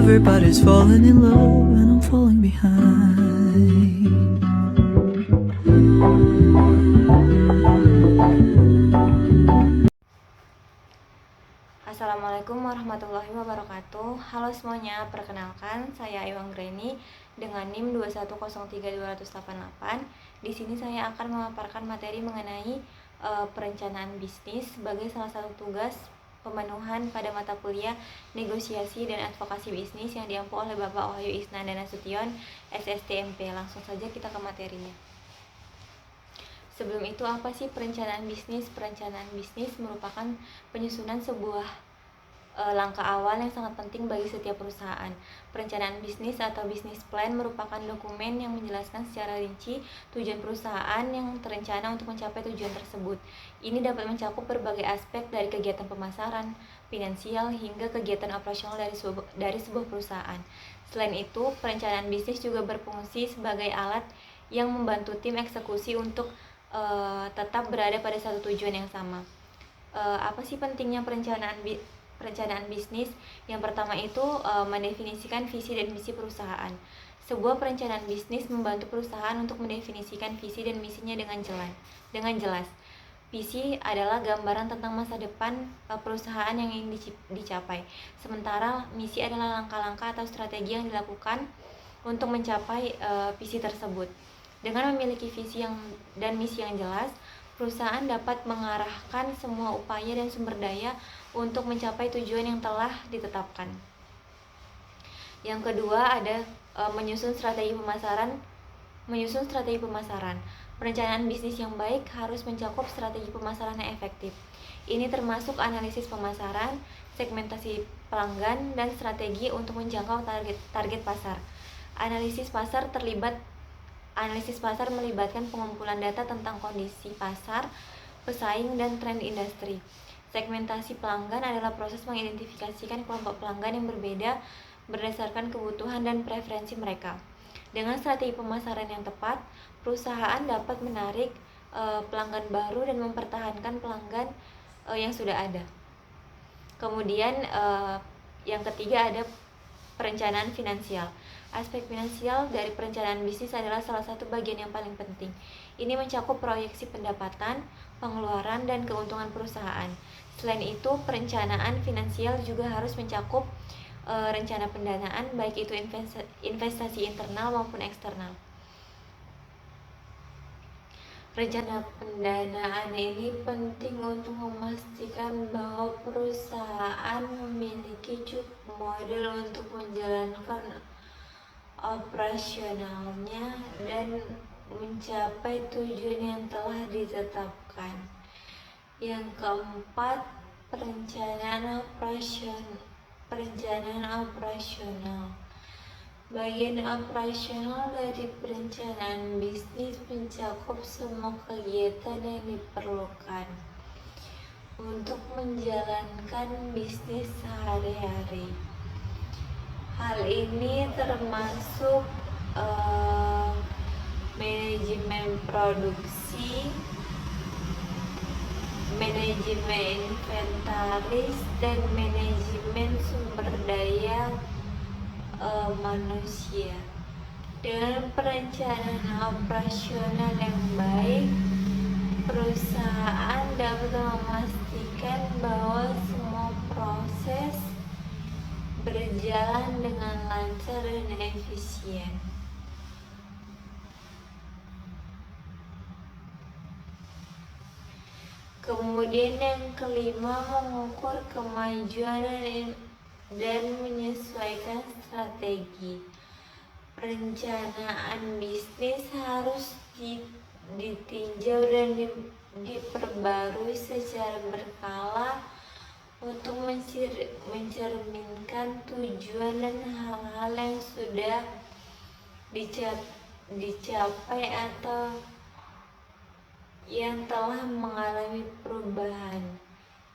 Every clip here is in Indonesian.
Everybody's falling in love and I'm falling behind. Assalamualaikum warahmatullahi wabarakatuh. Halo semuanya, perkenalkan saya Iwang Greni dengan NIM 2103288. Di sini saya akan memaparkan materi mengenai perencanaan bisnis sebagai salah satu tugas pemenuhan pada mata kuliah negosiasi dan advokasi bisnis yang diampu oleh Bapak Wahyu Isnanda Nasution, SSTMP. Langsung saja kita ke materinya. Sebelum itu, apa sih perencanaan bisnis? Perencanaan bisnis merupakan penyusunan sebuah langkah awal yang sangat penting bagi setiap perusahaan. Perencanaan bisnis atau business plan merupakan dokumen yang menjelaskan secara rinci tujuan perusahaan yang terencana untuk mencapai tujuan tersebut. Ini dapat mencakup berbagai aspek dari kegiatan pemasaran, finansial, hingga kegiatan operasional dari sebuah perusahaan. Selain itu, perencanaan bisnis juga berfungsi sebagai alat yang membantu tim eksekusi untuk tetap berada pada satu tujuan yang sama. Apa sih pentingnya perencanaan bisnis? Yang pertama itu mendefinisikan visi dan misi perusahaan. Sebuah perencanaan bisnis membantu perusahaan untuk mendefinisikan visi dan misinya dengan jelas. Visi adalah gambaran tentang masa depan perusahaan yang ingin dicapai. Sementara misi adalah langkah-langkah atau strategi yang dilakukan untuk mencapai visi tersebut. Dengan memiliki visi dan misi yang jelas, perusahaan dapat mengarahkan semua upaya dan sumber daya untuk mencapai tujuan yang telah ditetapkan. Yang kedua ada menyusun strategi pemasaran. Perencanaan bisnis yang baik harus mencakup strategi pemasaran yang efektif. Ini termasuk analisis pemasaran, segmentasi pelanggan, dan strategi untuk menjangkau target pasar. Analisis pasar melibatkan pengumpulan data tentang kondisi pasar, pesaing, dan tren industri. Segmentasi pelanggan adalah proses mengidentifikasikan kelompok pelanggan yang berbeda berdasarkan kebutuhan dan preferensi mereka. Dengan strategi pemasaran yang tepat, perusahaan dapat menarik pelanggan baru dan mempertahankan pelanggan yang sudah ada. Kemudian yang ketiga ada perencanaan finansial. Aspek finansial dari perencanaan bisnis adalah salah satu bagian yang paling penting. Ini mencakup proyeksi pendapatan, pengeluaran, dan keuntungan perusahaan. Selain itu, perencanaan finansial juga harus mencakup rencana pendanaan, baik itu investasi internal maupun eksternal. Rencana pendanaan ini penting untuk memastikan bahwa perusahaan memiliki cukup modal untuk menjalankan operasionalnya dan mencapai tujuan yang telah ditetapkan. Yang keempat, perencanaan operasional. Bagian operasional dari perencanaan bisnis mencakup semua kegiatan yang diperlukan untuk menjalankan bisnis sehari-hari. Hal ini termasuk manajemen produksi, manajemen inventaris, dan manajemen sumber daya manusia. Dengan perencanaan operasional yang baik, perusahaan dapat memastikan bahwa semua proses berjalan dengan lancar dan efisien. Kemudian yang kelima, mengukur kemajuan dan menyesuaikan strategi. Perencanaan bisnis harus ditinjau dan diperbarui secara berkala untuk mencerminkan tujuan dan hal-hal yang sudah dicapai atau yang telah mengalami perubahan.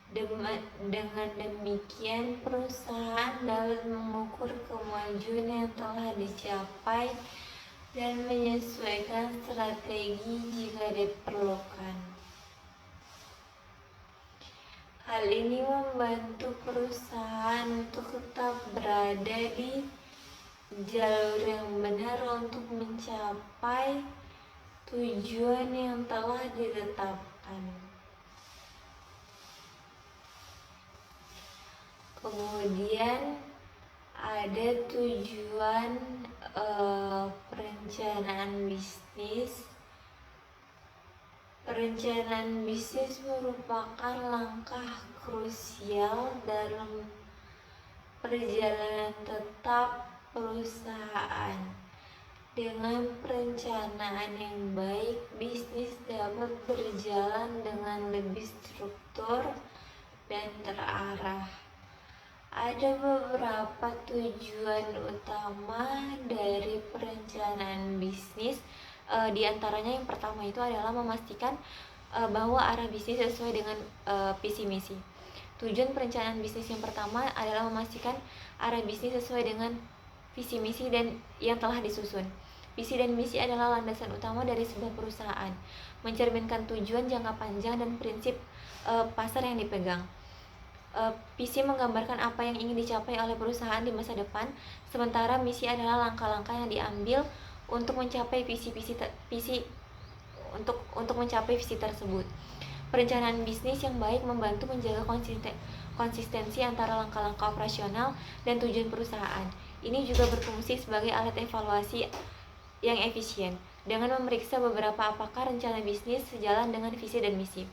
Dengan demikian, perusahaan dapat mengukur kemajuan yang telah dicapai dan menyesuaikan strategi jika diperlukan. Hal ini membantu perusahaan untuk tetap berada di jalur yang benar untuk mencapai tujuan yang telah ditetapkan. Kemudian ada tujuan perencanaan bisnis. Perencanaan bisnis merupakan langkah krusial dalam perjalanan tetap perusahaan. Dengan perencanaan yang baik, bisnis dapat berjalan dengan lebih struktur dan terarah. Ada beberapa tujuan utama dari perencanaan bisnis. Di antaranya yang pertama itu adalah memastikan bahwa arah bisnis sesuai dengan visi misi. Tujuan perencanaan bisnis yang pertama adalah memastikan arah bisnis sesuai dengan visi misi dan yang telah disusun. Visi dan misi adalah landasan utama dari sebuah perusahaan, mencerminkan tujuan jangka panjang dan prinsip pasar yang dipegang. Visi menggambarkan apa yang ingin dicapai oleh perusahaan di masa depan, sementara misi adalah langkah-langkah yang diambil untuk mencapai untuk mencapai visi tersebut. Perencanaan bisnis yang baik membantu menjaga konsistensi antara langkah-langkah operasional dan tujuan perusahaan. Ini juga berfungsi sebagai alat evaluasi yang efisien dengan memeriksa beberapa apakah rencana bisnis sejalan dengan visi dan misi.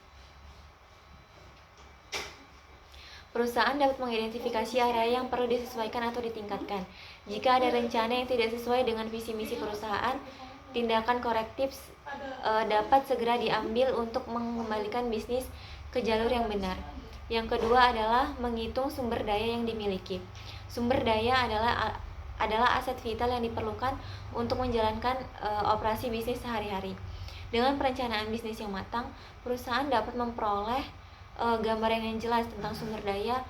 Perusahaan dapat mengidentifikasi area yang perlu disesuaikan atau ditingkatkan. Jika ada rencana yang tidak sesuai dengan visi misi perusahaan, tindakan korektif dapat segera diambil untuk mengembalikan bisnis ke jalur yang benar. Yang kedua adalah menghitung sumber daya yang dimiliki. Sumber daya adalah aset vital yang diperlukan untuk menjalankan operasi bisnis sehari-hari. Dengan perencanaan bisnis yang matang, perusahaan dapat memperoleh gambaran yang jelas tentang sumber daya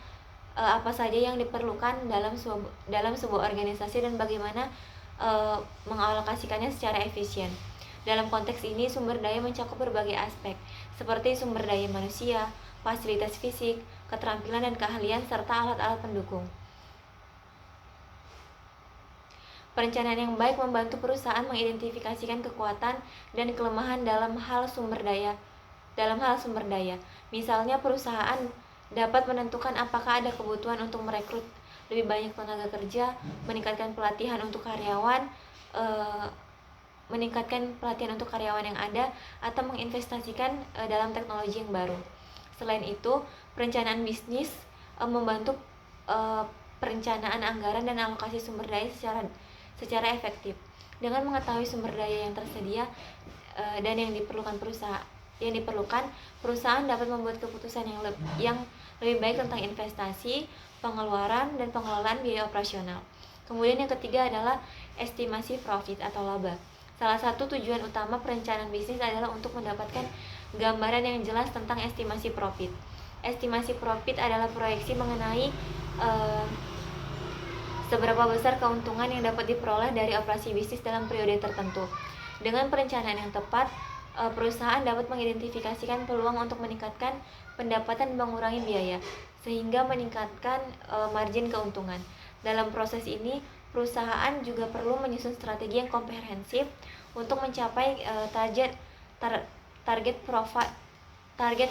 apa saja yang diperlukan dalam sebuah organisasi dan bagaimana mengalokasikannya secara efisien. Dalam konteks ini, sumber daya mencakup berbagai aspek, seperti sumber daya manusia, fasilitas fisik, keterampilan dan keahlian, serta alat-alat pendukung. Perencanaan yang baik membantu perusahaan mengidentifikasikan kekuatan dan kelemahan dalam hal sumber daya. Misalnya, perusahaan dapat menentukan apakah ada kebutuhan untuk merekrut lebih banyak tenaga kerja, meningkatkan pelatihan untuk karyawan yang ada, atau menginvestasikan dalam teknologi yang baru. Selain itu, perencanaan bisnis membantu perencanaan anggaran dan alokasi sumber daya secara efektif. Dengan mengetahui sumber daya yang tersedia dan yang diperlukan perusahaan dapat membuat keputusan yang lebih baik tentang investasi, pengeluaran, dan pengelolaan biaya operasional. Kemudian yang ketiga adalah estimasi profit atau laba. Salah satu tujuan utama perencanaan bisnis adalah untuk mendapatkan gambaran yang jelas tentang estimasi profit. Estimasi profit adalah proyeksi mengenai seberapa besar keuntungan yang dapat diperoleh dari operasi bisnis dalam periode tertentu. Dengan perencanaan yang tepat, perusahaan dapat mengidentifikasikan peluang untuk meningkatkan pendapatan dan mengurangi biaya, sehingga meningkatkan margin keuntungan. Dalam proses ini, perusahaan juga perlu menyusun strategi yang komprehensif untuk mencapai target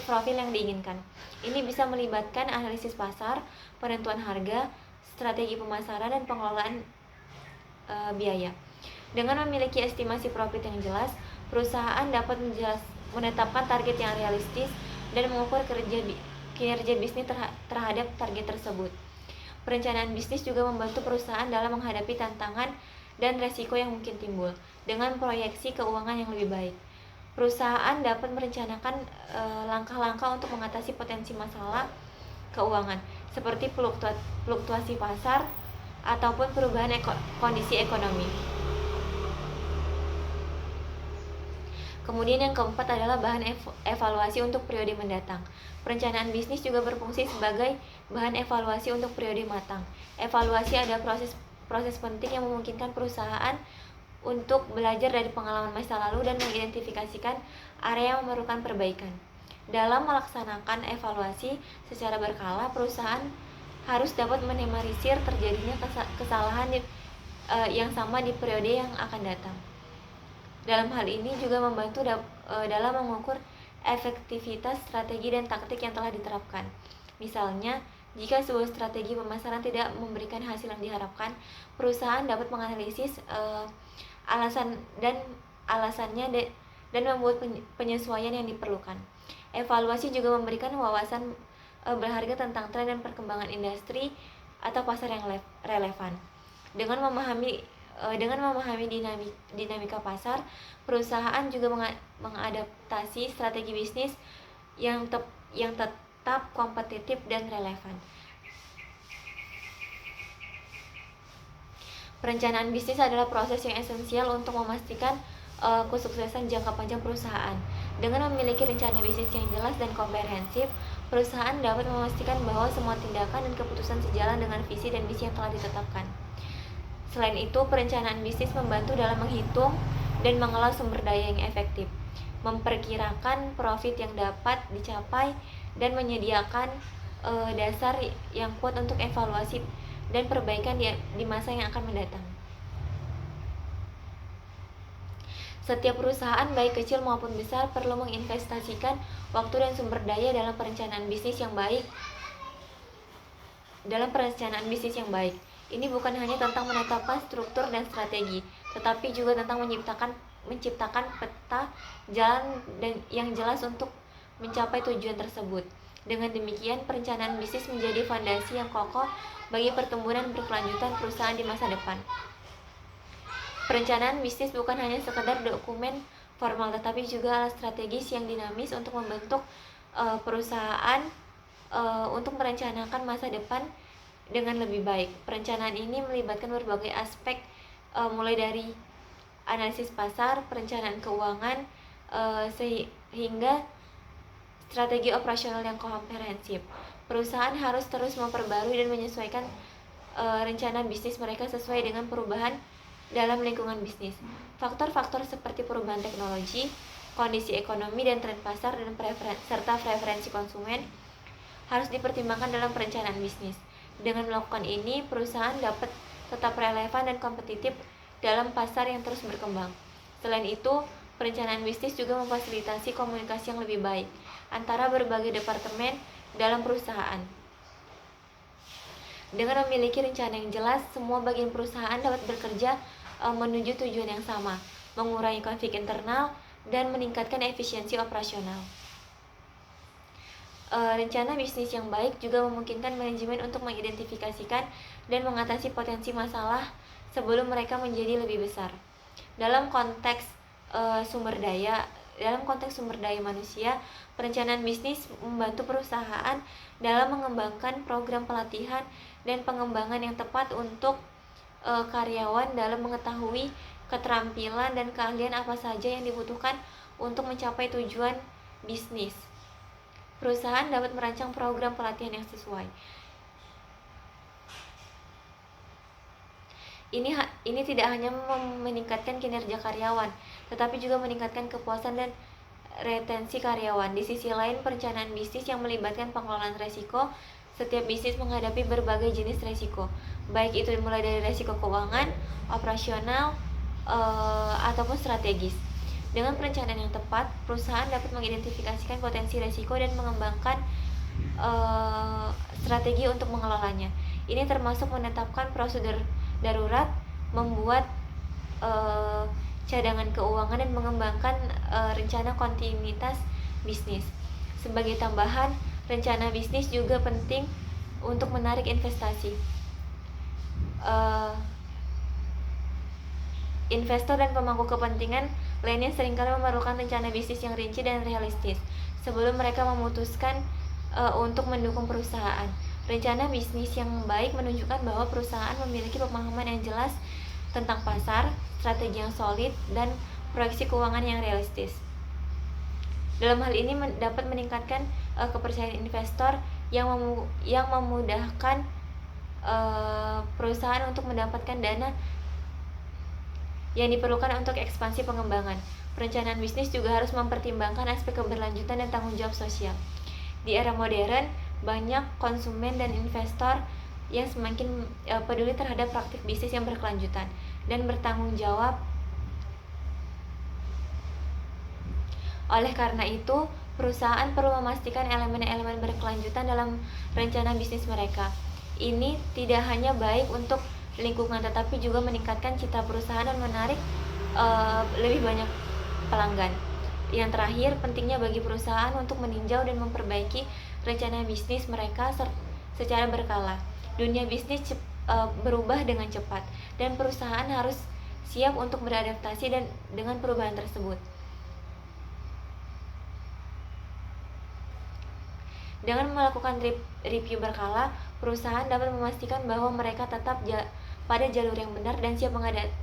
profil yang diinginkan. Ini bisa melibatkan analisis pasar, penentuan harga, strategi pemasaran, dan pengelolaan biaya. Dengan memiliki estimasi profit yang jelas, perusahaan dapat menetapkan target yang realistis dan mengukur kinerja bisnis terhadap target tersebut. Perencanaan bisnis juga membantu perusahaan dalam menghadapi tantangan dan resiko yang mungkin timbul. Dengan proyeksi keuangan yang lebih baik, perusahaan dapat merencanakan langkah-langkah untuk mengatasi potensi masalah keuangan, seperti fluktuasi pasar ataupun perubahan kondisi ekonomi. Kemudian yang keempat adalah bahan evaluasi untuk periode mendatang. Perencanaan bisnis juga berfungsi sebagai bahan evaluasi untuk periode matang. Evaluasi adalah proses penting yang memungkinkan perusahaan untuk belajar dari pengalaman masa lalu dan mengidentifikasikan area yang memerlukan perbaikan. Dalam melaksanakan evaluasi secara berkala, perusahaan harus dapat meminimalisir terjadinya kesalahan yang sama di periode yang akan datang. Dalam hal ini juga membantu dalam mengukur efektivitas strategi dan taktik yang telah diterapkan. Misalnya, jika sebuah strategi pemasaran tidak memberikan hasil yang diharapkan, perusahaan dapat menganalisis alasannya dan membuat penyesuaian yang diperlukan. Evaluasi juga memberikan wawasan berharga tentang tren dan perkembangan industri atau pasar yang relevan. Dengan memahami dinamika pasar, perusahaan juga mengadaptasi strategi bisnis yang tetap kompetitif dan relevan. Perencanaan bisnis adalah proses yang esensial untuk memastikan kesuksesan jangka panjang perusahaan. Dengan memiliki rencana bisnis yang jelas dan komprehensif, perusahaan dapat memastikan bahwa semua tindakan dan keputusan sejalan dengan visi dan misi yang telah ditetapkan. Selain itu, perencanaan bisnis membantu dalam menghitung dan mengelola sumber daya yang efektif, memperkirakan profit yang dapat dicapai, dan menyediakan dasar yang kuat untuk evaluasi dan perbaikan di masa yang akan mendatang. Setiap perusahaan, baik kecil maupun besar, perlu menginvestasikan waktu dan sumber daya dalam perencanaan bisnis yang baik. Ini bukan hanya tentang menetapkan struktur dan strategi, tetapi juga tentang menciptakan peta jalan yang jelas untuk mencapai tujuan tersebut. Dengan demikian, perencanaan bisnis menjadi fondasi yang kokoh bagi pertumbuhan berkelanjutan perusahaan di masa depan. Perencanaan bisnis bukan hanya sekedar dokumen formal, tetapi juga alat strategis yang dinamis untuk membentuk perusahaan untuk merencanakan masa depan dengan lebih baik. Perencanaan ini melibatkan berbagai aspek, mulai dari analisis pasar, perencanaan keuangan, sehingga strategi operasional yang komprehensif. Perusahaan harus terus memperbarui dan menyesuaikan rencana bisnis mereka sesuai dengan perubahan dalam lingkungan bisnis. Faktor-faktor seperti perubahan teknologi, kondisi ekonomi dan tren pasar, serta preferensi konsumen harus dipertimbangkan dalam perencanaan bisnis. Dengan melakukan ini, perusahaan dapat tetap relevan dan kompetitif dalam pasar yang terus berkembang. Selain itu, perencanaan bisnis juga memfasilitasi komunikasi yang lebih baik antara berbagai departemen dalam perusahaan. Dengan memiliki rencana yang jelas, semua bagian perusahaan dapat bekerja menuju tujuan yang sama, mengurangi konflik internal, dan meningkatkan efisiensi operasional. Rencana bisnis yang baik juga memungkinkan manajemen untuk mengidentifikasikan dan mengatasi potensi masalah sebelum mereka menjadi lebih besar. Dalam konteks sumber daya manusia, perencanaan bisnis membantu perusahaan dalam mengembangkan program pelatihan dan pengembangan yang tepat untuk karyawan dalam mengetahui keterampilan dan keahlian apa saja yang dibutuhkan untuk mencapai tujuan bisnis. Perusahaan dapat merancang program pelatihan yang sesuai. Ini tidak hanya meningkatkan kinerja karyawan, tetapi juga meningkatkan kepuasan dan retensi karyawan. Di sisi lain, perencanaan bisnis yang melibatkan pengelolaan risiko. Setiap bisnis menghadapi berbagai jenis risiko, baik itu mulai dari risiko keuangan, operasional, ataupun strategis. Dengan perencanaan yang tepat, perusahaan dapat mengidentifikasikan potensi risiko dan mengembangkan strategi untuk mengelolanya. Ini termasuk menetapkan prosedur darurat, membuat cadangan keuangan, dan mengembangkan rencana kontinuitas bisnis. Sebagai tambahan, rencana bisnis juga penting untuk menarik investasi. Investor dan pemangku kepentingan lainnya seringkali memerlukan rencana bisnis yang rinci dan realistis sebelum mereka memutuskan untuk mendukung perusahaan. Rencana bisnis yang baik menunjukkan bahwa perusahaan memiliki pemahaman yang jelas tentang pasar, strategi yang solid, dan proyeksi keuangan yang realistis. Dalam hal ini dapat meningkatkan kepercayaan investor yang memudahkan perusahaan untuk mendapatkan dana yang diperlukan untuk ekspansi pengembangan. Perencanaan bisnis juga harus mempertimbangkan aspek keberlanjutan dan tanggung jawab sosial. Di era modern, banyak konsumen dan investor yang semakin peduli terhadap praktik bisnis yang berkelanjutan dan bertanggung jawab. Oleh karena itu, perusahaan perlu memastikan elemen-elemen berkelanjutan dalam rencana bisnis mereka. Ini tidak hanya baik untuk lingkungan, tetapi juga meningkatkan citra perusahaan dan menarik lebih banyak pelanggan. Yang terakhir, pentingnya bagi perusahaan untuk meninjau dan memperbaiki rencana bisnis mereka secara berkala. Dunia bisnis berubah dengan cepat, dan perusahaan harus siap untuk beradaptasi dengan perubahan tersebut. Dengan melakukan review berkala, perusahaan dapat memastikan bahwa mereka tetap pada jalur yang benar dan siap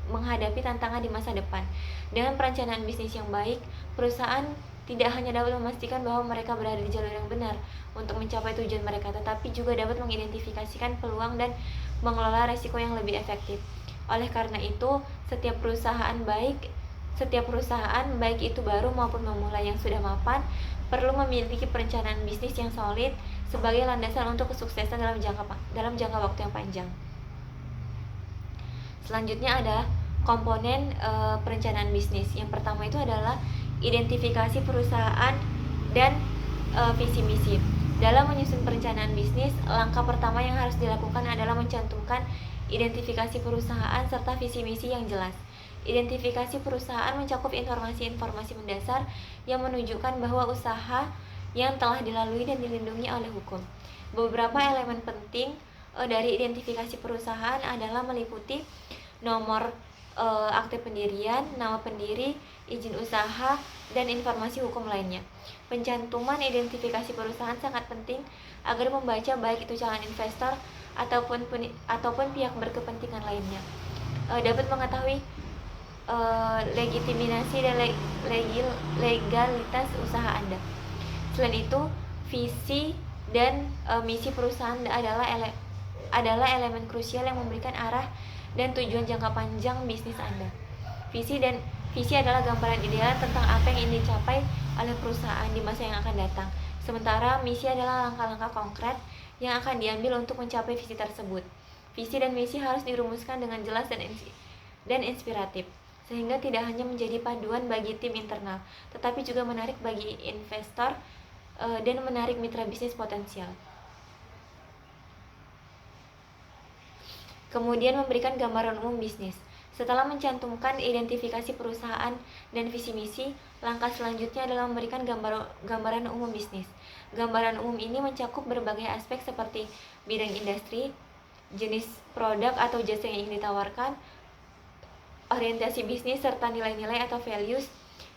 menghadapi tantangan di masa depan. Dengan perencanaan bisnis yang baik, perusahaan tidak hanya dapat memastikan bahwa mereka berada di jalur yang benar untuk mencapai tujuan mereka, tetapi juga dapat mengidentifikasikan peluang dan mengelola risiko yang lebih efektif. Oleh karena itu, setiap perusahaan baik itu baru maupun memulai yang sudah mapan, perlu memiliki perencanaan bisnis yang solid sebagai landasan untuk kesuksesan dalam jangka waktu yang panjang. Selanjutnya ada komponen perencanaan bisnis. Yang pertama itu adalah identifikasi perusahaan dan visi misi. Dalam menyusun perencanaan bisnis, langkah pertama yang harus dilakukan adalah mencantumkan identifikasi perusahaan serta visi misi yang jelas. Identifikasi perusahaan mencakup informasi-informasi mendasar yang menunjukkan bahwa usaha yang telah dilalui dan dilindungi oleh hukum. Beberapa elemen penting dari identifikasi perusahaan adalah meliputi nomor akte pendirian, nama pendiri, izin usaha, dan informasi hukum lainnya. Pencantuman identifikasi perusahaan sangat penting agar membaca baik itu calon investor ataupun pihak berkepentingan lainnya dapat mengetahui legitimasi dan legalitas usaha Anda. Selain itu, visi dan misi perusahaan adalah elemen krusial yang memberikan arah dan tujuan jangka panjang bisnis Anda. Visi adalah gambaran ideal tentang apa yang ingin dicapai oleh perusahaan di masa yang akan datang. Sementara misi adalah langkah-langkah konkret yang akan diambil untuk mencapai visi tersebut. Visi dan misi harus dirumuskan dengan jelas dan inspiratif, sehingga tidak hanya menjadi paduan bagi tim internal, tetapi juga menarik bagi investor dan menarik mitra bisnis potensial. Kemudian memberikan gambaran umum bisnis. Setelah mencantumkan identifikasi perusahaan dan visi misi, langkah selanjutnya adalah memberikan gambaran umum bisnis. Gambaran umum ini mencakup berbagai aspek seperti bidang industri, jenis produk atau jasa yang ingin ditawarkan, orientasi bisnis, serta nilai-nilai atau values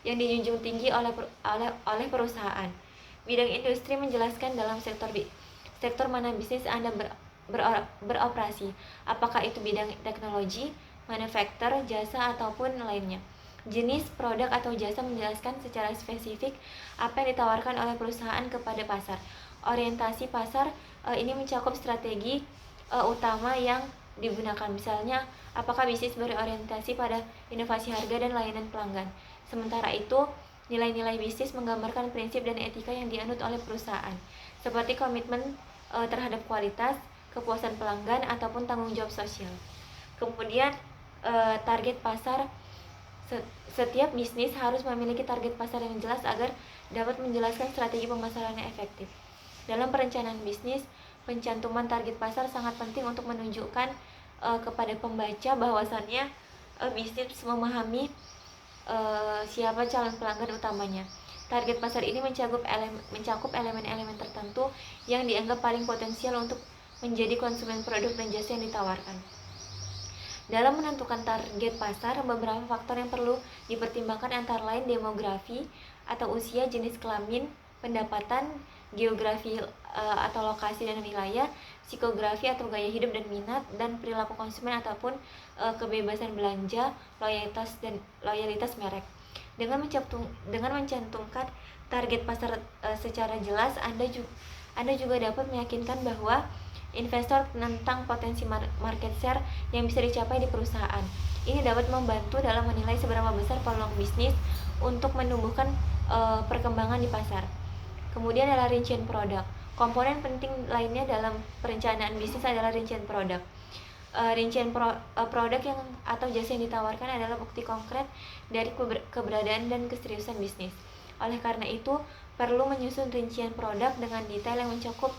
yang dijunjung tinggi oleh perusahaan. Bidang industri menjelaskan dalam sektor mana bisnis Anda beroperasi, apakah itu bidang teknologi, manufaktur, jasa, ataupun lainnya. Jenis produk atau jasa menjelaskan secara spesifik apa yang ditawarkan oleh perusahaan kepada pasar. Orientasi pasar ini mencakup strategi utama yang digunakan, misalnya apakah bisnis berorientasi pada inovasi harga dan layanan pelanggan. Sementara itu, nilai-nilai bisnis menggambarkan prinsip dan etika yang dianut oleh perusahaan, seperti komitmen terhadap kualitas, kepuasan pelanggan, ataupun tanggung jawab sosial. Kemudian target pasar. Setiap bisnis harus memiliki target pasar yang jelas agar dapat menjelaskan strategi pemasaran yang efektif. Dalam perencanaan bisnis, pencantuman target pasar sangat penting untuk menunjukkan kepada pembaca bahwasannya bisnis memahami siapa calon pelanggan utamanya. Target pasar ini mencakup elemen-elemen tertentu yang dianggap paling potensial untuk menjadi konsumen produk dan jasa yang ditawarkan. Dalam menentukan target pasar, beberapa faktor yang perlu dipertimbangkan antara lain demografi atau usia, jenis kelamin, pendapatan, geografi atau lokasi dan wilayah, psikografi atau gaya hidup dan minat, dan perilaku konsumen ataupun kebebasan belanja, loyalitas merek. Dengan mencantumkan target pasar secara jelas, Anda juga dapat meyakinkan bahwa investor tentang potensi market share yang bisa dicapai di perusahaan. Ini dapat membantu dalam menilai seberapa besar peluang bisnis untuk menumbuhkan perkembangan di pasar. Kemudian adalah rincian produk. Komponen penting lainnya dalam perencanaan bisnis adalah rincian produk. Produk yang atau jasa yang ditawarkan adalah bukti konkret dari keberadaan dan keseriusan bisnis. Oleh karena itu, perlu menyusun rincian produk dengan detail yang mencakup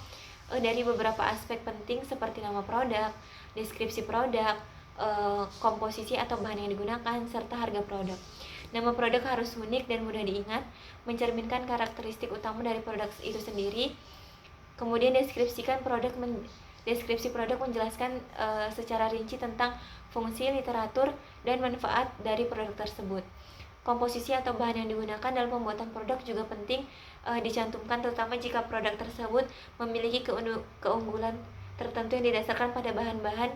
dari beberapa aspek penting seperti nama produk, deskripsi produk, komposisi atau bahan yang digunakan, serta harga produk. Nama produk harus unik dan mudah diingat, mencerminkan karakteristik utama dari produk itu sendiri. Kemudian deskripsi produk menjelaskan secara rinci tentang fungsi, literatur, dan manfaat dari produk tersebut. Komposisi atau bahan yang digunakan dalam pembuatan produk juga penting dicantumkan, terutama jika produk tersebut memiliki keunggulan tertentu yang didasarkan pada bahan-bahan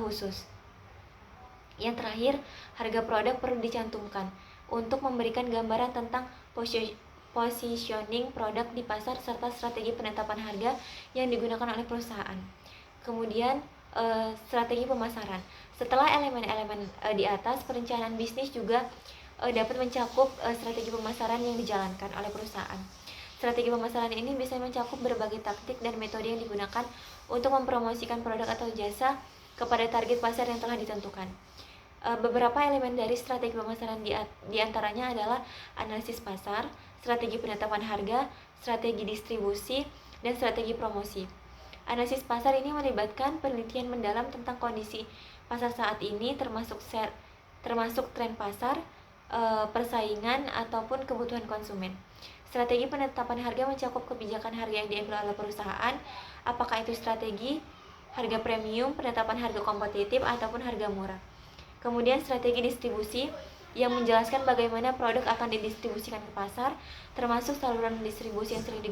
khusus. Yang terakhir, harga produk perlu dicantumkan untuk memberikan gambaran tentang positioning produk di pasar serta strategi penetapan harga yang digunakan oleh perusahaan. Kemudian strategi pemasaran. Setelah elemen-elemen di atas, perencanaan bisnis juga dapat mencakup strategi pemasaran yang dijalankan oleh perusahaan. Strategi pemasaran ini bisa mencakup berbagai taktik dan metode yang digunakan untuk mempromosikan produk atau jasa kepada target pasar yang telah ditentukan. Beberapa elemen dari strategi pemasaran di antaranya adalah analisis pasar, strategi penetapan harga, strategi distribusi, dan strategi promosi. Analisis pasar ini melibatkan penelitian mendalam tentang kondisi pasar saat ini, termasuk tren pasar, persaingan, ataupun kebutuhan konsumen. Strategi penetapan harga mencakup kebijakan harga yang diambil oleh perusahaan, apakah itu strategi harga premium, penetapan harga kompetitif, ataupun harga murah. Kemudian strategi distribusi yang menjelaskan bagaimana produk akan didistribusikan ke pasar, termasuk saluran distribusi yang sering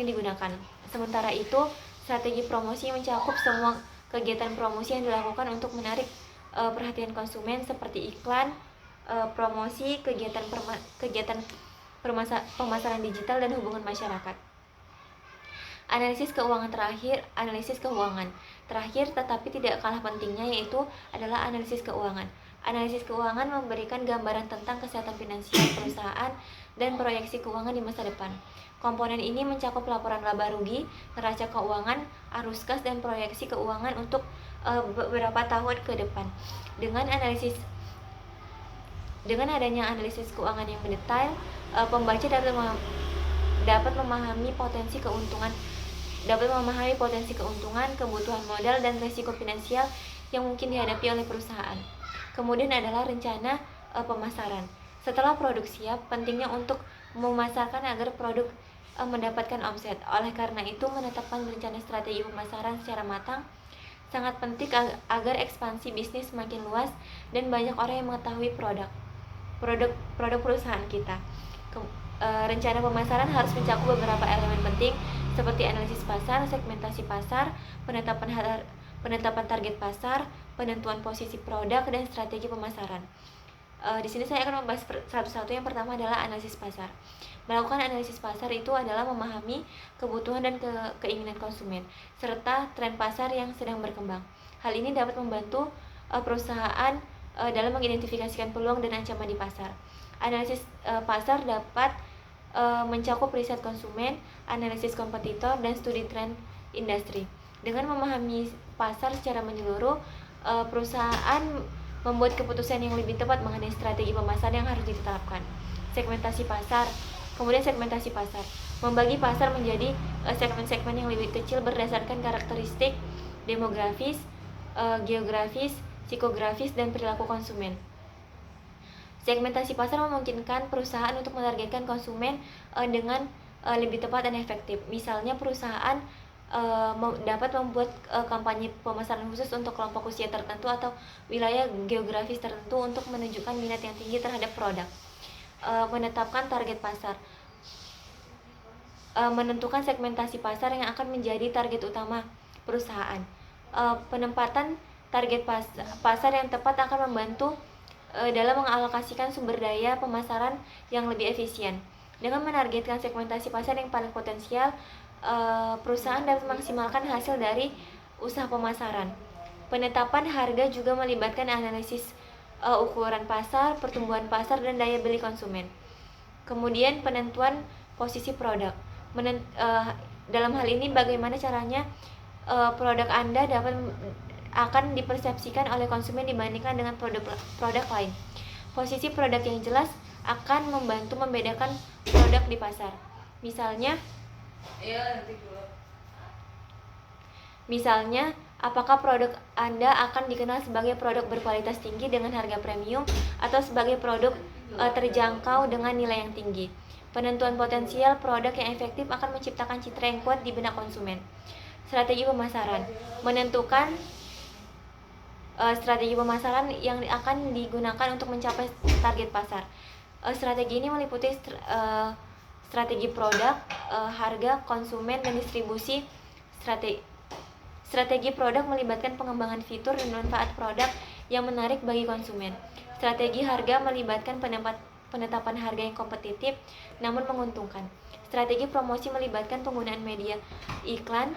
digunakan. Sementara itu, strategi promosi mencakup semua kegiatan promosi yang dilakukan untuk menarik perhatian konsumen seperti iklan, promosi, kegiatan pemasaran digital, dan hubungan masyarakat. Analisis keuangan terakhir tetapi tidak kalah pentingnya yaitu adalah analisis keuangan. Analisis keuangan memberikan gambaran tentang kesehatan finansial perusahaan dan proyeksi keuangan di masa depan. Komponen ini mencakup laporan laba rugi, neraca keuangan, arus kas, dan proyeksi keuangan untuk beberapa tahun ke depan. Dengan adanya analisis keuangan yang mendetail, pembaca dapat memahami potensi keuntungan, kebutuhan modal, dan risiko finansial yang mungkin dihadapi oleh perusahaan. Kemudian adalah rencana pemasaran. Setelah produk siap, pentingnya untuk memasarkan agar produk mendapatkan omset. Oleh karena itu, menetapkan rencana strategi pemasaran secara matang sangat penting agar ekspansi bisnis semakin luas dan banyak orang yang mengetahui produk perusahaan kita. Rencana pemasaran harus mencakup beberapa elemen penting seperti analisis pasar, segmentasi pasar, penetapan target pasar, penentuan posisi produk, dan strategi pemasaran. Di sini saya akan membahas satu-satu. Yang pertama adalah analisis pasar. Melakukan analisis pasar itu adalah memahami kebutuhan dan keinginan konsumen serta tren pasar yang sedang berkembang. Hal ini dapat membantu perusahaan dalam mengidentifikasikan peluang dan ancaman di pasar. Analisis pasar dapat mencakup riset konsumen, analisis kompetitor, dan studi tren industri. Dengan memahami pasar secara menyeluruh, perusahaan membuat keputusan yang lebih tepat mengenai strategi pemasaran yang harus ditetapkan. Segmentasi pasar. Kemudian segmentasi pasar membagi pasar menjadi segmen-segmen yang lebih kecil berdasarkan karakteristik demografis, geografis, psikografis, dan perilaku konsumen. Segmentasi pasar memungkinkan perusahaan untuk menargetkan konsumen dengan lebih tepat dan efektif. Misalnya perusahaan dapat membuat kampanye pemasaran khusus untuk kelompok usia tertentu atau wilayah geografis tertentu untuk menunjukkan minat yang tinggi terhadap produk. Menetapkan target pasar. Menentukan segmentasi pasar yang akan menjadi target utama perusahaan. Penempatan target pasar yang tepat akan membantu dalam mengalokasikan sumber daya pemasaran yang lebih efisien. Dengan menargetkan segmentasi pasar yang paling potensial, perusahaan dapat memaksimalkan hasil dari usaha pemasaran. Penetapan harga juga melibatkan analisis ukuran pasar, pertumbuhan pasar, dan daya beli konsumen. Kemudian penentuan posisi produk. Dalam hal ini bagaimana caranya produk Anda akan dipersepsikan oleh konsumen dibandingkan dengan produk lain. Posisi produk yang jelas akan membantu membedakan produk di pasar. Misalnya, apakah produk Anda akan dikenal sebagai produk berkualitas tinggi dengan harga premium atau sebagai produk terjangkau dengan nilai yang tinggi. Penentuan potensial produk yang efektif akan menciptakan citra yang kuat di benak konsumen. Strategi pemasaran. Menentukan strategi pemasaran yang akan digunakan untuk mencapai target pasar. Strategi ini meliputi strategi produk, harga, konsumen, dan distribusi. Strategi produk melibatkan pengembangan fitur dan manfaat produk yang menarik bagi konsumen. Strategi harga melibatkan penetapan harga yang kompetitif namun menguntungkan. Strategi promosi melibatkan penggunaan media iklan,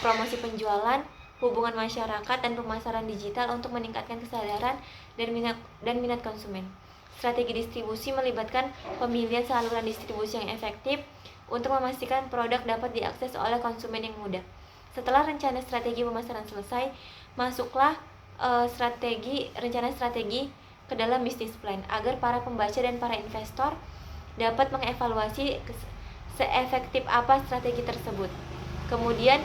promosi penjualan, hubungan masyarakat, dan pemasaran digital untuk meningkatkan kesadaran dan minat konsumen. Strategi distribusi melibatkan pemilihan saluran distribusi yang efektif untuk memastikan produk dapat diakses oleh konsumen yang mudah. Setelah rencana strategi pemasaran selesai, masuklah rencana strategi ke dalam bisnis plan agar para pembaca dan para investor dapat mengevaluasi seefektif apa strategi tersebut. Kemudian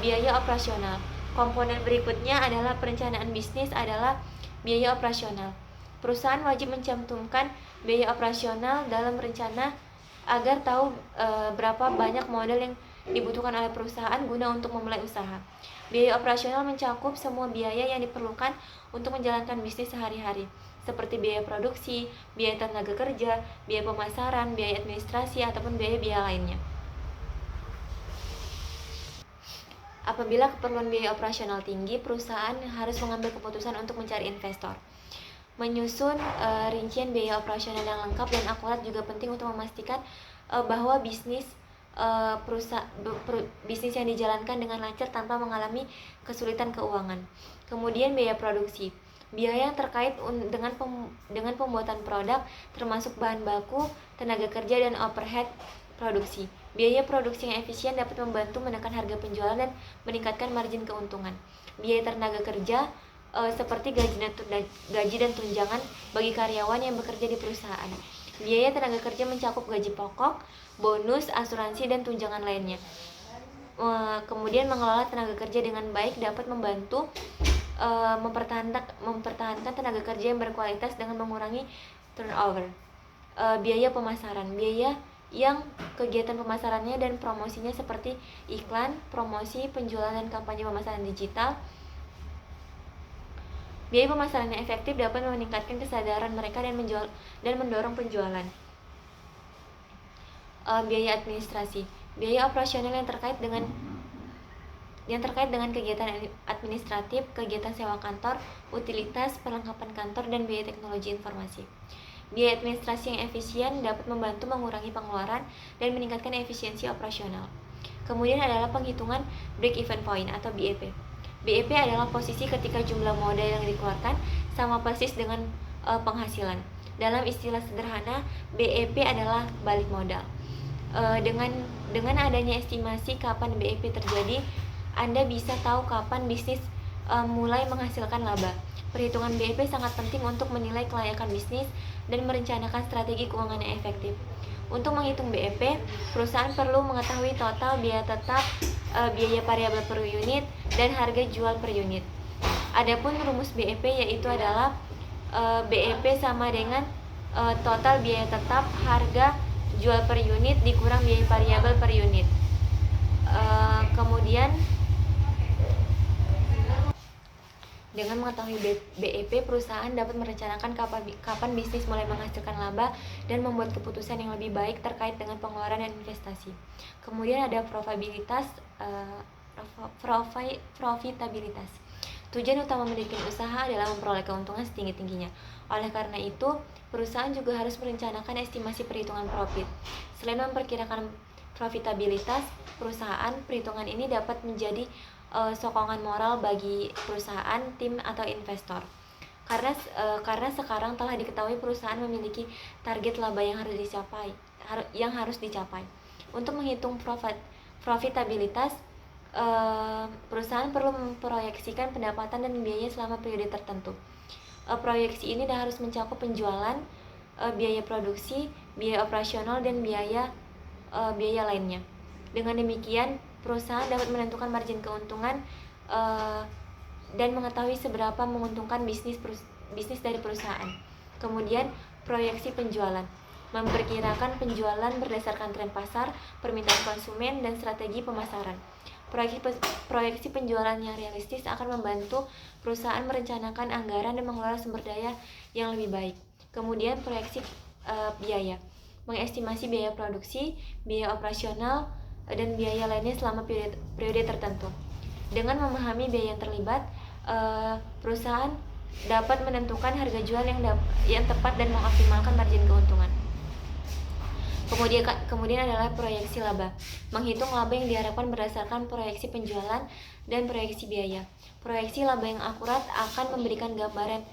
biaya operasional. Komponen berikutnya adalah perencanaan bisnis adalah biaya operasional. Perusahaan wajib mencantumkan biaya operasional dalam rencana agar tahu berapa banyak modal yang dibutuhkan oleh perusahaan guna untuk memulai usaha. Biaya operasional mencakup semua biaya yang diperlukan untuk menjalankan bisnis sehari-hari, seperti biaya produksi, biaya tenaga kerja, biaya pemasaran, biaya administrasi, ataupun biaya-biaya lainnya. Apabila keperluan biaya operasional tinggi, perusahaan harus mengambil keputusan untuk mencari investor. Menyusun rincian biaya operasional yang lengkap dan akurat juga penting untuk memastikan bahwa bisnis yang dijalankan dengan lancar tanpa mengalami kesulitan keuangan. Kemudian biaya produksi. Biaya yang terkait dengan pembuatan produk termasuk bahan baku, tenaga kerja, dan overhead produksi. Biaya produksi yang efisien dapat membantu menekan harga penjualan dan meningkatkan margin keuntungan. Biaya tenaga kerja seperti gaji dan tunjangan bagi karyawan yang bekerja di perusahaan. Biaya tenaga kerja mencakup gaji pokok, bonus, asuransi, dan tunjangan lainnya. Kemudian mengelola tenaga kerja dengan baik dapat membantu mempertahankan tenaga kerja yang berkualitas dengan mengurangi turnover. Biaya pemasaran. Biaya yang kegiatan pemasarannya dan promosinya seperti iklan, promosi, penjualan, dan kampanye pemasaran digital. Biaya pemasaran yang efektif dapat meningkatkan kesadaran mereka dan mendorong penjualan. Biaya administrasi. Biaya operasional yang terkait dengan kegiatan administratif, kegiatan sewa kantor, utilitas, perlengkapan kantor, dan biaya teknologi informasi. Biaya administrasi yang efisien dapat membantu mengurangi pengeluaran dan meningkatkan efisiensi operasional. Kemudian adalah penghitungan break-even point atau BEP. BEP adalah posisi ketika jumlah modal yang dikeluarkan sama persis dengan penghasilan. Dalam istilah sederhana, BEP adalah balik modal. Dengan adanya estimasi kapan BEP terjadi, Anda bisa tahu kapan bisnis mulai menghasilkan laba. Perhitungan BEP sangat penting untuk menilai kelayakan bisnis dan merencanakan strategi keuangan yang efektif. Untuk menghitung BEP, perusahaan perlu mengetahui total biaya tetap, biaya variabel per unit, dan harga jual per unit. Adapun rumus BEP yaitu adalah BEP sama dengan total biaya tetap, harga jual per unit dikurang biaya variabel per unit. Kemudian dengan mengetahui BEP, perusahaan dapat merencanakan kapan bisnis mulai menghasilkan laba dan membuat keputusan yang lebih baik terkait dengan pengeluaran dan investasi. Kemudian ada profitabilitas. Tujuan utama mendirikan usaha adalah memperoleh keuntungan setinggi-tingginya. Oleh karena itu, perusahaan juga harus merencanakan estimasi perhitungan profit. Selain memperkirakan profitabilitas perusahaan, perhitungan ini dapat menjadi sokongan moral bagi perusahaan, tim, atau investor. Karena sekarang telah diketahui perusahaan memiliki target laba yang harus dicapai. Untuk menghitung profitabilitas, perusahaan perlu memproyeksikan pendapatan dan biaya selama periode tertentu. Proyeksi ini harus mencakup penjualan, biaya produksi, biaya operasional, dan biaya lainnya. Dengan demikian, perusahaan dapat menentukan margin keuntungan dan mengetahui seberapa menguntungkan bisnis dari perusahaan. Kemudian, proyeksi penjualan memperkirakan penjualan berdasarkan tren pasar, permintaan konsumen, dan strategi pemasaran. Proyeksi penjualan yang realistis akan membantu perusahaan merencanakan anggaran dan mengelola sumber daya yang lebih baik. Kemudian proyeksi biaya, mengestimasi biaya produksi, biaya operasional, dan biaya lainnya selama periode tertentu. Dengan memahami biaya yang terlibat, perusahaan dapat menentukan harga jual yang tepat dan mengoptimalkan margin keuntungan. Kemudian adalah proyeksi laba, menghitung laba yang diharapkan berdasarkan proyeksi penjualan dan proyeksi biaya. Proyeksi laba yang akurat akan memberikan gambaran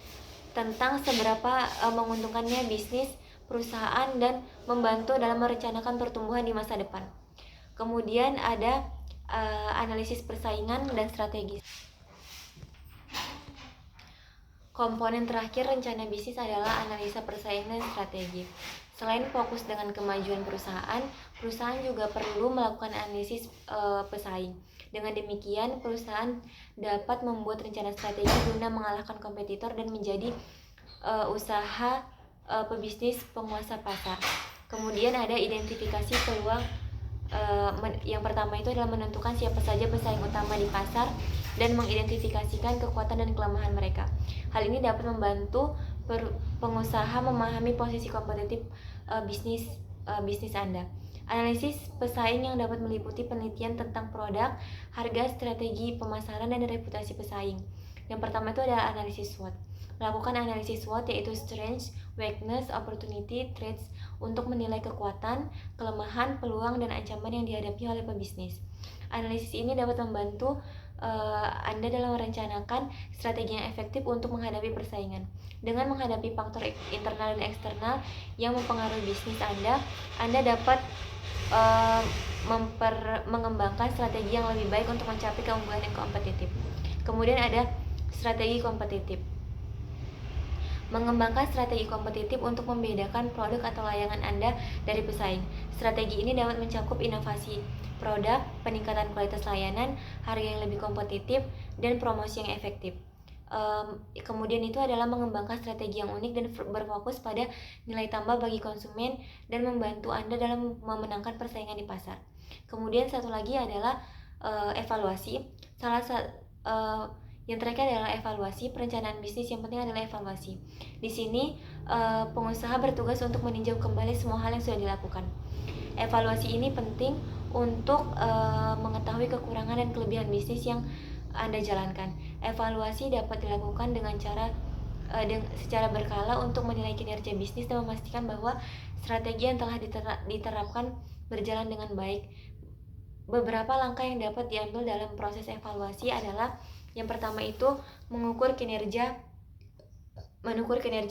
tentang seberapa menguntungkannya bisnis perusahaan dan membantu dalam merencanakan pertumbuhan di masa depan. Kemudian ada analisis persaingan dan strategi. Komponen terakhir rencana bisnis adalah analisa persaingan dan strategi. Selain fokus dengan kemajuan perusahaan juga perlu melakukan analisis pesaing. Dengan demikian, perusahaan dapat membuat rencana strategi guna mengalahkan kompetitor dan menjadi usaha pebisnis penguasa pasar. Kemudian ada identifikasi peluang. Yang pertama itu adalah menentukan siapa saja pesaing utama di pasar dan mengidentifikasikan kekuatan dan kelemahan mereka. Hal ini dapat membantu pengusaha memahami posisi kompetitif bisnis Anda. Analisis pesaing yang dapat meliputi penelitian tentang produk, harga, strategi pemasaran, dan reputasi pesaing. Yang pertama itu adalah analisis SWOT. Melakukan analisis SWOT yaitu Strengths, Weakness, Opportunity, Threats untuk menilai kekuatan, kelemahan, peluang, dan ancaman yang dihadapi oleh pebisnis. Analisis ini dapat membantu Anda dalam merencanakan strategi yang efektif untuk menghadapi persaingan. Dengan menghadapi faktor internal dan eksternal yang mempengaruhi bisnis Anda dapat mengembangkan strategi yang lebih baik untuk mencapai keunggulan yang kompetitif. Kemudian ada strategi kompetitif. Mengembangkan strategi kompetitif untuk membedakan produk atau layanan Anda dari pesaing. Strategi ini dapat mencakup inovasi produk, peningkatan kualitas layanan, harga yang lebih kompetitif, dan promosi yang efektif. Kemudian itu adalah mengembangkan strategi yang unik dan berfokus pada nilai tambah bagi konsumen dan membantu Anda dalam memenangkan persaingan di pasar. Kemudian satu lagi adalah evaluasi. Yang terakhir adalah evaluasi. Perencanaan bisnis yang penting adalah evaluasi. Di sini pengusaha bertugas untuk meninjau kembali semua hal yang sudah dilakukan. Evaluasi ini penting untuk mengetahui kekurangan dan kelebihan bisnis yang Anda jalankan. Evaluasi dapat dilakukan dengan secara berkala untuk menilai kinerja bisnis dan memastikan bahwa strategi yang telah diterapkan berjalan dengan baik. Beberapa langkah yang dapat diambil dalam proses evaluasi adalah yang pertama itu mengukur kinerja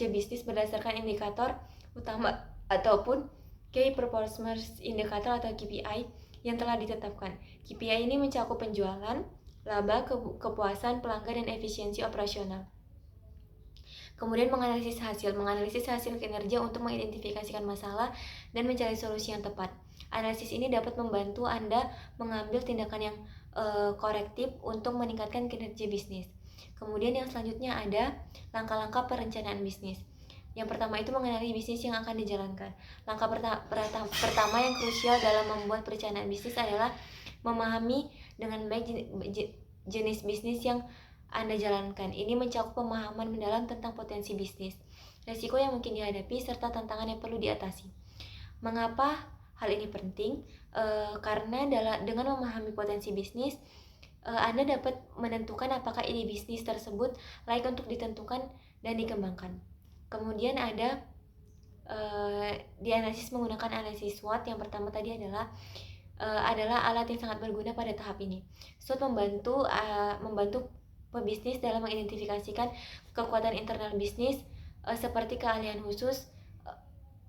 bisnis berdasarkan indikator utama ataupun Key Performance Indicator atau KPI yang telah ditetapkan. KPI ini mencakup penjualan, laba, kepuasan pelanggan, dan efisiensi operasional. Kemudian menganalisis hasil kinerja untuk mengidentifikasikan masalah dan mencari solusi yang tepat. Analisis ini dapat membantu Anda mengambil tindakan yang korektif untuk meningkatkan kinerja bisnis. Kemudian yang selanjutnya ada langkah-langkah perencanaan bisnis. Yang pertama itu mengenali bisnis yang akan dijalankan. Langkah pertama yang krusial dalam membuat perencanaan bisnis adalah memahami dengan baik jenis bisnis yang Anda jalankan. Ini mencakup pemahaman mendalam tentang potensi bisnis, resiko yang mungkin dihadapi, serta tantangan yang perlu diatasi. Mengapa hal ini penting? Karena dengan memahami potensi bisnis, Anda dapat menentukan apakah ide bisnis tersebut layak untuk ditentukan dan dikembangkan. Kemudian ada dianalisis menggunakan analisis SWOT. Yang pertama tadi adalah alat yang sangat berguna pada tahap ini. SWOT membantu pebisnis dalam mengidentifikasikan kekuatan internal bisnis seperti keahlian khusus,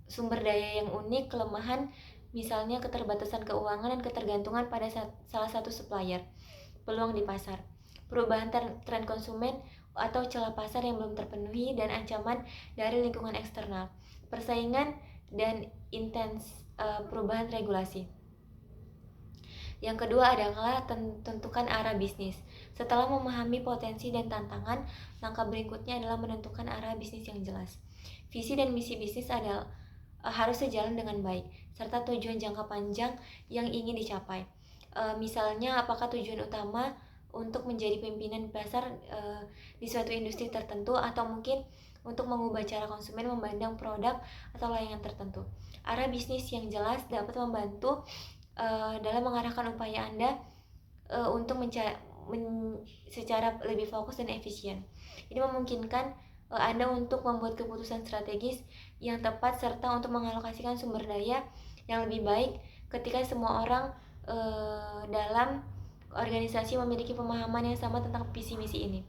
sumber daya yang unik, kelemahan, misalnya keterbatasan keuangan dan ketergantungan pada salah satu supplier, peluang di pasar, perubahan tren konsumen atau celah pasar yang belum terpenuhi, dan ancaman dari lingkungan eksternal, persaingan, dan perubahan regulasi. Yang kedua adalah tentukan arah bisnis. Setelah memahami potensi dan tantangan, langkah berikutnya adalah menentukan arah bisnis yang jelas. Visi dan misi bisnis harus sejalan dengan baik, serta tujuan jangka panjang yang ingin dicapai. Misalnya, apakah tujuan utama untuk menjadi pimpinan pasar di suatu industri tertentu, atau mungkin untuk mengubah cara konsumen memandang produk atau layanan tertentu. Arah bisnis yang jelas dapat membantu dalam mengarahkan upaya Anda untuk secara lebih fokus dan efisien. Ini memungkinkan Anda untuk membuat keputusan strategis yang tepat serta untuk mengalokasikan sumber daya yang lebih baik ketika semua orang dalam organisasi memiliki pemahaman yang sama tentang visi misi ini.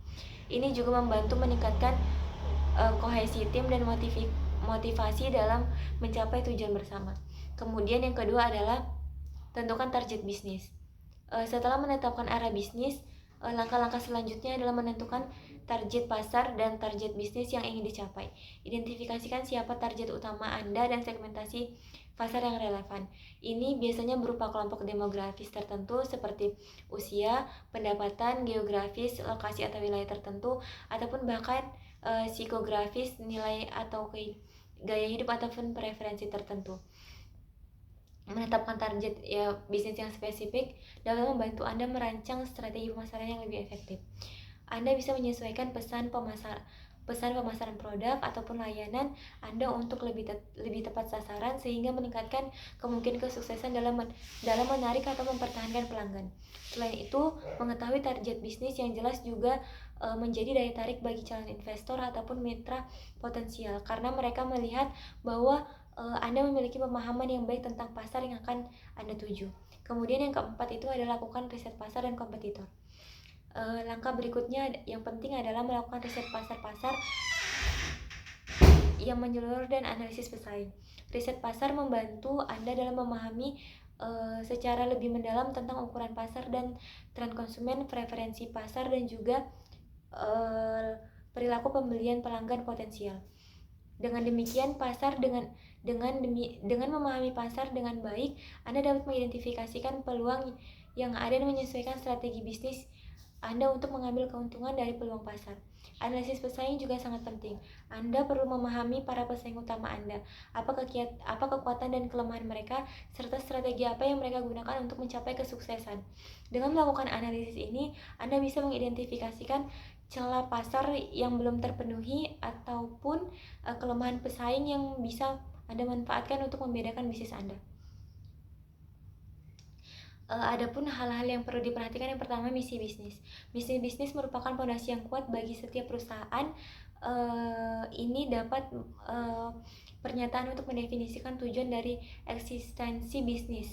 Ini juga membantu meningkatkan kohesi tim dan motivasi dalam mencapai tujuan bersama. Kemudian yang kedua adalah tentukan target bisnis. Setelah menetapkan arah bisnis, langkah-langkah selanjutnya adalah menentukan target pasar dan target bisnis yang ingin dicapai. Identifikasikan siapa target utama Anda dan segmentasi pasar yang relevan. Ini biasanya berupa kelompok demografis tertentu seperti usia, pendapatan, geografis, lokasi atau wilayah tertentu, ataupun bahkan psikografis, nilai atau gaya hidup ataupun preferensi tertentu. Menetapkan target bisnis yang spesifik dapat membantu Anda merancang strategi pemasaran yang lebih efektif. Anda bisa menyesuaikan pesan pemasaran produk ataupun layanan Anda untuk lebih tepat sasaran, sehingga meningkatkan kemungkinan kesuksesan dalam menarik atau mempertahankan pelanggan. Selain itu, mengetahui target bisnis yang jelas juga menjadi daya tarik bagi calon investor ataupun mitra potensial, karena mereka melihat bahwa Anda memiliki pemahaman yang baik tentang pasar yang akan Anda tuju. Kemudian yang keempat itu adalah lakukan riset pasar dan kompetitor. Langkah berikutnya yang penting adalah melakukan riset pasar yang menyeluruh dan analisis pesaing. Riset pasar membantu Anda dalam memahami secara lebih mendalam tentang ukuran pasar dan tren konsumen, preferensi pasar, dan juga perilaku pembelian pelanggan potensial. Dengan demikian, dengan memahami pasar dengan baik, Anda dapat mengidentifikasikan peluang yang ada dan menyesuaikan strategi bisnis Anda untuk mengambil keuntungan dari peluang pasar. Analisis pesaing juga sangat penting. Anda perlu memahami para pesaing utama Anda, apa kekuatan dan kelemahan mereka, serta strategi apa yang mereka gunakan untuk mencapai kesuksesan. Dengan melakukan analisis ini, Anda bisa mengidentifikasikan celah pasar yang belum terpenuhi ataupun kelemahan pesaing yang bisa Anda manfaatkan untuk membedakan bisnis Anda. Adapun hal-hal yang perlu diperhatikan, yang pertama, misi bisnis. Misi bisnis merupakan fondasi yang kuat bagi setiap perusahaan. Ini dapat pernyataan untuk mendefinisikan tujuan dari eksistensi bisnis.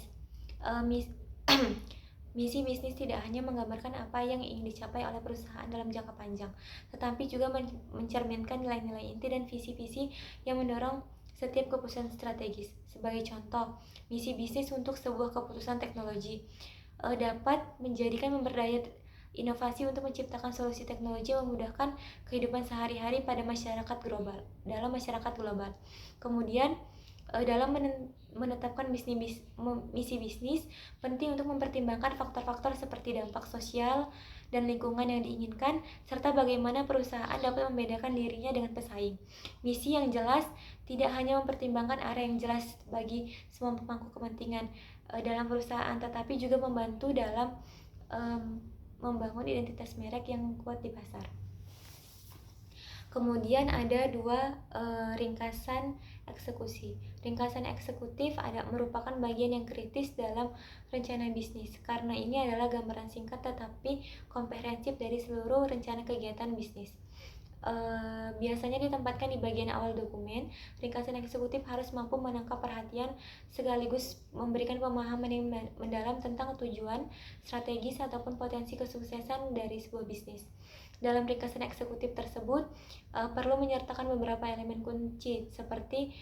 Misi bisnis tidak hanya menggambarkan apa yang ingin dicapai oleh perusahaan dalam jangka panjang, tetapi juga mencerminkan nilai-nilai inti dan visi-visi yang mendorong setiap keputusan strategis. Sebagai contoh, misi bisnis untuk sebuah keputusan teknologi dapat menjadikan memberdaya inovasi untuk menciptakan solusi teknologi yang memudahkan kehidupan sehari-hari pada dalam masyarakat global. Kemudian, dalam menetapkan misi bisnis, penting untuk mempertimbangkan faktor-faktor seperti dampak sosial dan lingkungan yang diinginkan, serta bagaimana perusahaan dapat membedakan dirinya dengan pesaing. Misi yang jelas tidak hanya mempertimbangkan arah yang jelas bagi semua pemangku kepentingan dalam perusahaan, tetapi juga membantu dalam membangun identitas merek yang kuat di pasar. Kemudian ada dua ringkasan eksekusi. Ringkasan eksekutif merupakan bagian yang kritis dalam rencana bisnis, karena ini adalah gambaran singkat tetapi komprehensif dari seluruh rencana kegiatan bisnis. Biasanya ditempatkan di bagian awal dokumen. Ringkasan eksekutif harus mampu menangkap perhatian sekaligus memberikan pemahaman yang mendalam tentang tujuan, strategis, ataupun potensi kesuksesan dari sebuah bisnis. Dalam ringkasan eksekutif tersebut perlu menyertakan beberapa elemen kunci seperti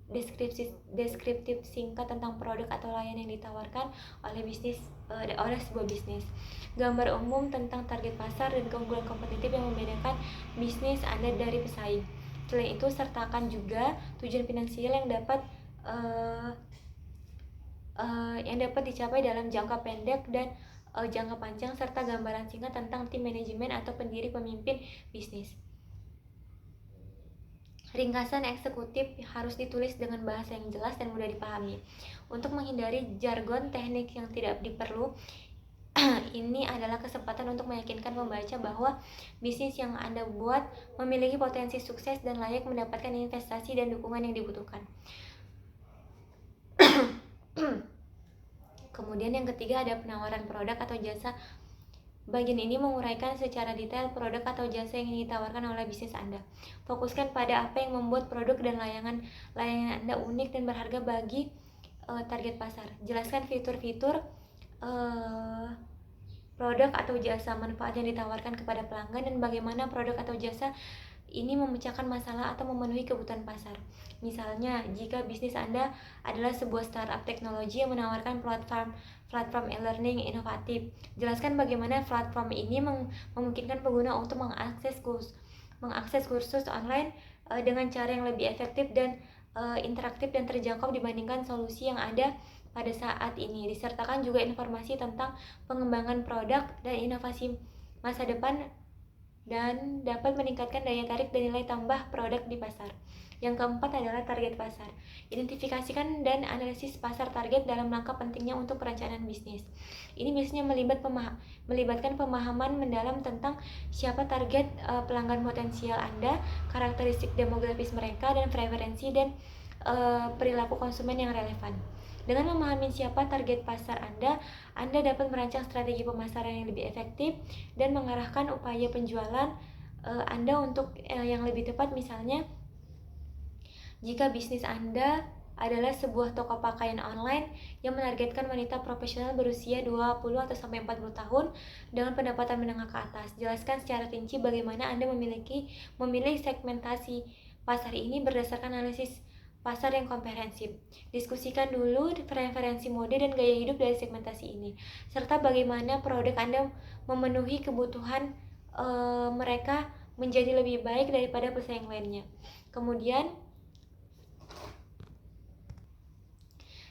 deskriptif singkat tentang produk atau layanan yang ditawarkan oleh sebuah bisnis, gambar umum tentang target pasar dan keunggulan kompetitif yang membedakan bisnis Anda dari pesaing. Selain itu, sertakan juga tujuan finansial yang dapat dicapai dalam jangka pendek dan jangka panjang, serta gambaran singkat tentang tim manajemen atau pendiri pemimpin bisnis. Ringkasan eksekutif harus ditulis dengan bahasa yang jelas dan mudah dipahami. Untuk menghindari jargon teknik yang tidak diperlu, ini adalah kesempatan untuk meyakinkan pembaca bahwa bisnis yang Anda buat memiliki potensi sukses dan layak mendapatkan investasi dan dukungan yang dibutuhkan. Kemudian yang ketiga ada penawaran produk atau jasa. Bagian ini menguraikan secara detail produk atau jasa yang ingin ditawarkan oleh bisnis Anda. Fokuskan pada apa yang membuat produk dan layanan Anda unik dan berharga bagi target pasar. Jelaskan fitur-fitur produk atau jasa manfaat yang ditawarkan kepada pelanggan dan bagaimana produk atau jasa ini memecahkan masalah atau memenuhi kebutuhan pasar. Misalnya, jika bisnis Anda adalah sebuah startup teknologi yang menawarkan platform e-learning inovatif, jelaskan bagaimana platform ini memungkinkan pengguna untuk mengakses kursus online dengan cara yang lebih efektif dan interaktif dan terjangkau dibandingkan solusi yang ada pada saat ini. Disertakan juga informasi tentang pengembangan produk dan inovasi masa depan dan dapat meningkatkan daya tarik dan nilai tambah produk di pasar. Yang keempat adalah target pasar. Identifikasikan dan analisis pasar target dalam rangka pentingnya untuk perencanaan bisnis. Ini biasanya melibatkan pemahaman mendalam tentang siapa target pelanggan potensial Anda, karakteristik demografis mereka, dan preferensi dan perilaku konsumen yang relevan. Dengan memahami siapa target pasar Anda dapat merancang strategi pemasaran yang lebih efektif dan mengarahkan upaya penjualan Anda untuk yang lebih tepat. Misalnya, jika bisnis Anda adalah sebuah toko pakaian online yang menargetkan wanita profesional berusia 20 atau sampai 40 tahun dengan pendapatan menengah ke atas, jelaskan secara rinci bagaimana Anda memilih segmentasi pasar ini berdasarkan analisis pasar yang komprehensif. Diskusikan dulu preferensi mode dan gaya hidup dari segmentasi ini, serta bagaimana produk Anda memenuhi kebutuhan mereka menjadi lebih baik daripada pesaing lainnya. Kemudian,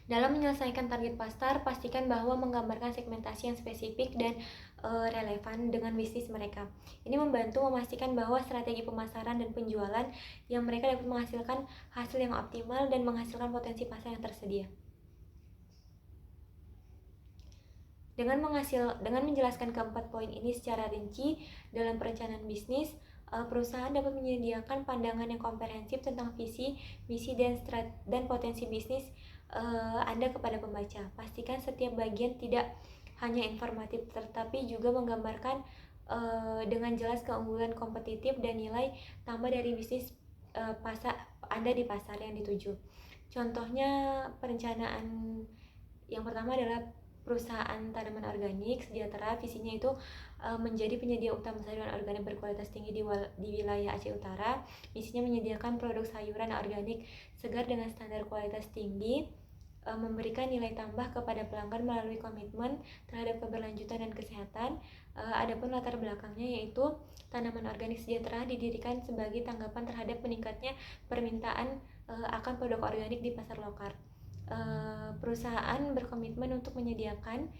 dalam menyelesaikan target pasar, pastikan bahwa menggambarkan segmentasi yang spesifik dan relevan dengan bisnis mereka. Ini membantu memastikan bahwa strategi pemasaran dan penjualan yang mereka dapat menghasilkan hasil yang optimal dan menghasilkan potensi pasar yang tersedia. Dengan menjelaskan keempat poin ini secara rinci dalam perencanaan bisnis, perusahaan dapat menyediakan pandangan yang komprehensif tentang visi, misi, dan potensi bisnis Anda kepada pembaca. Pastikan setiap bagian tidak hanya informatif, tetapi juga menggambarkan dengan jelas keunggulan kompetitif dan nilai tambah dari bisnis pasar Anda di pasar yang dituju. Contohnya perencanaan yang pertama adalah perusahaan tanaman organik sejahtera. Visinya itu menjadi penyedia utama sayuran organik berkualitas tinggi di wilayah Aceh Utara. Misinya menyediakan produk sayuran organik segar dengan standar kualitas tinggi, memberikan nilai tambah kepada pelanggan melalui komitmen terhadap keberlanjutan dan kesehatan. Adapun latar belakangnya yaitu tanaman organik sejahtera didirikan sebagai tanggapan terhadap meningkatnya permintaan akan produk organik di pasar lokal. Perusahaan berkomitmen untuk menyediakan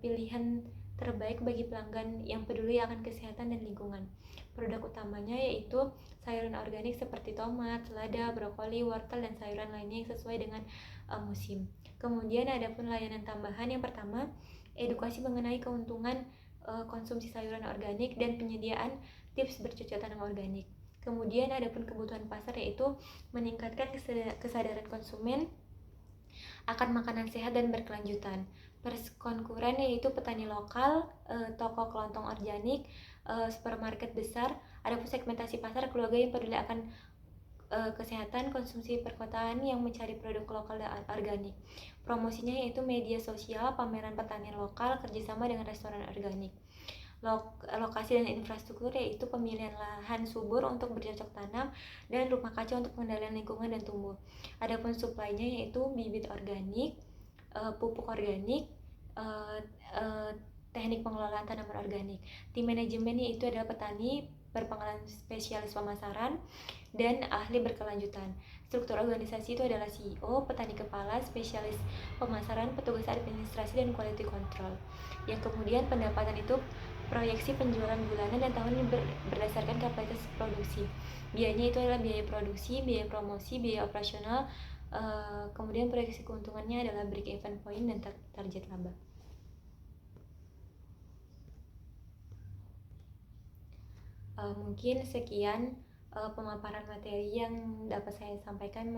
pilihan terbaik bagi pelanggan yang peduli akan kesehatan dan lingkungan. Produk utamanya yaitu sayuran organik seperti tomat, selada, brokoli, wortel, dan sayuran lainnya yang sesuai dengan musim. Kemudian ada pun layanan tambahan. Yang pertama, edukasi mengenai keuntungan konsumsi sayuran organik dan penyediaan tips bercocok tanam organik. Kemudian ada pun kebutuhan pasar, yaitu meningkatkan kesadaran konsumen akan makanan sehat dan berkelanjutan. Konkuren yaitu petani lokal, toko kelontong organik, supermarket besar. Ada pun segmentasi pasar, keluarga yang peduli akan kesehatan, konsumsi perkotaan yang mencari produk lokal dan organik. Promosinya yaitu media sosial, pameran pertanian lokal, kerjasama dengan restoran organik. lokasi dan infrastruktur, yaitu pemilihan lahan subur untuk bercocok tanam dan rumah kaca untuk pengendalian lingkungan dan tumbuh. Adapun supply-nya yaitu bibit organik, pupuk organik, eh, eh, teknik pengelolaan tanaman organik. Tim manajemennya itu adalah petani berpengalaman, spesialis pemasaran, dan ahli berkelanjutan. Struktur organisasi itu adalah CEO, petani kepala, spesialis pemasaran, petugas administrasi, dan quality control. Yang kemudian pendapatan itu proyeksi penjualan bulanan dan tahunan berdasarkan kapasitas produksi. Biayanya itu adalah biaya produksi, biaya promosi, biaya operasional, kemudian proyeksi keuntungannya adalah break even point dan target laba. Mungkin sekian pemaparan materi yang dapat saya sampaikan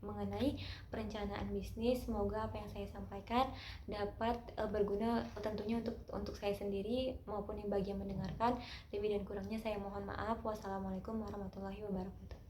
mengenai perencanaan bisnis. Semoga apa yang saya sampaikan dapat berguna tentunya untuk saya sendiri maupun yang bagi yang mendengarkan. Lebih dan kurangnya saya mohon maaf. Wassalamualaikum warahmatullahi wabarakatuh.